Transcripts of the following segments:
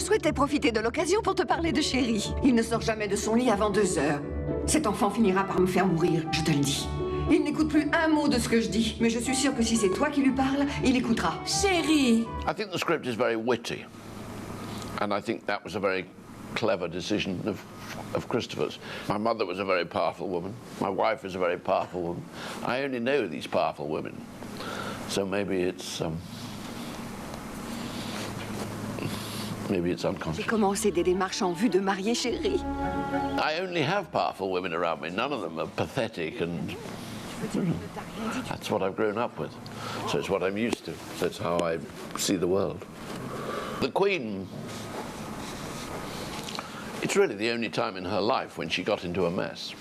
souhaitais profiter de l'occasion pour te parler de Chéri. Il ne sort jamais de son lit avant 2 heures. Cet enfant finira par me faire mourir, je te le dis. Il n'écoute plus un mot de ce que je dis, mais je suis sûre que si c'est toi qui lui parles, il écoutera. Chéri! I think the script is very witty, and I think that was a very clever decision of Christopher's. My mother was a very powerful woman. My wife was a very powerful woman. I only know these powerful women, so maybe it's unconscious. J'ai commencé des démarches en vue de marier Chéri. I only have powerful women around me. None of them are pathetic, and that's what I've grown up with. So it's what I'm used to. So it's how I see the world. The Queen, it's really the only time in her life when she got into a mess.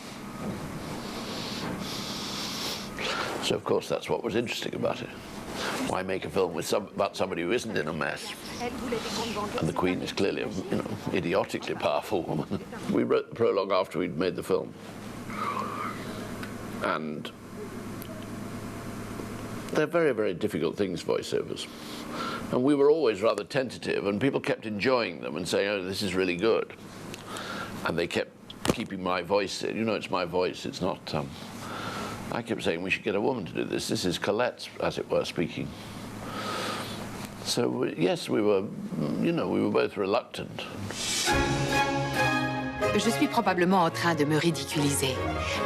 So of course that's what was interesting about it. Why make a film about somebody who isn't in a mess? And the Queen is clearly a, idiotically powerful woman. We wrote the prologue after we'd made the film. And they're very, very difficult things, voiceovers. And we were always rather tentative, and people kept enjoying them and saying, oh, this is really good. And they kept keeping my voice in. It's my voice, it's not... I kept saying we should get a woman to do this. This is Colette, as it were, speaking. So, yes, we were both reluctant. Je suis probablement en train de me ridiculiser.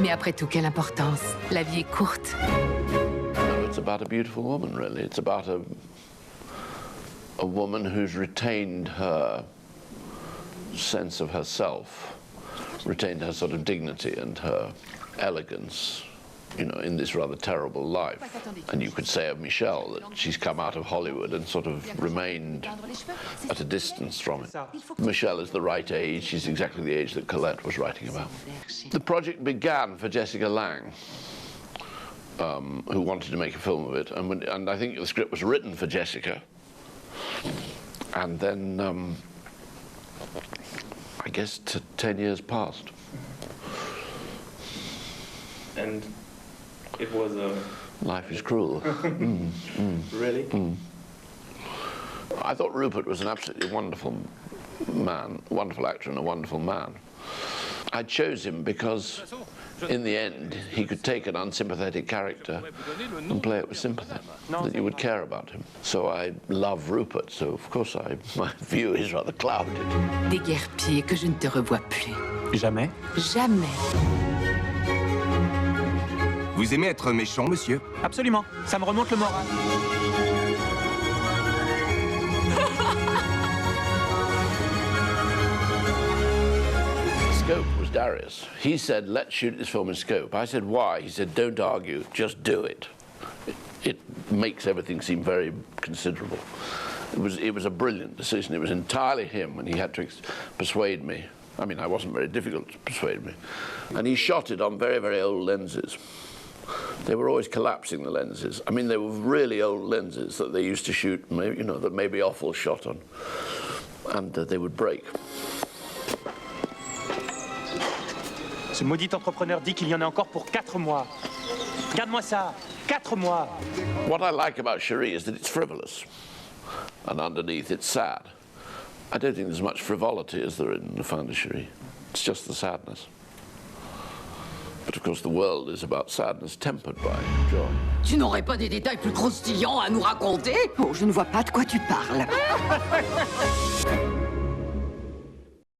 Mais après tout, quelle importance? La vie est courte. No, it's about a beautiful woman, really. It's about a woman who's retained her sense of herself, retained her sort of dignity and her elegance, in this rather terrible life. And you could say of Michelle that she's come out of Hollywood and sort of remained at a distance from it. Michelle is the right age. She's exactly the age that Colette was writing about. The project began for Jessica Lange, who wanted to make a film of it. And I think the script was written for Jessica. And then, I guess 10 years passed. And it was a... Life is cruel. Really? I thought Rupert was an absolutely wonderful man, wonderful actor and a wonderful man. I chose him because, in the end, he could take an unsympathetic character and play it with sympathy, that you would care about him. So I love Rupert, so of course my view is rather clouded. Déguerpir que je ne te revois plus. Jamais? Jamais. Vous aimez être méchant, monsieur? Absolument, ça me remonte le moral. Scope was Darius. He said, let's shoot this film in scope. I said, why? He said, don't argue, just do it. It makes everything seem very considerable. It was a brilliant decision. It was entirely him, and he had to persuade me. I mean, I wasn't very difficult to persuade me. And he shot it on very, very old lenses. They were always collapsing, the lenses. I mean, they were really old lenses that they used to shoot, that maybe Offal shot on. And they would break. Ce maudit entrepreneur dit qu'il y en a encore pour 4 mois. Regarde-moi ça, 4 mois. What I like about Chéri is that it's frivolous. And underneath it's sad. I don't think there's much frivolity as there in The Fin de Chéri. It's just the sadness. But of course the world is about sadness tempered by joy. Tu n'aurais pas des détails plus croustillants à nous raconter? Oh, je ne vois pas de quoi tu parles.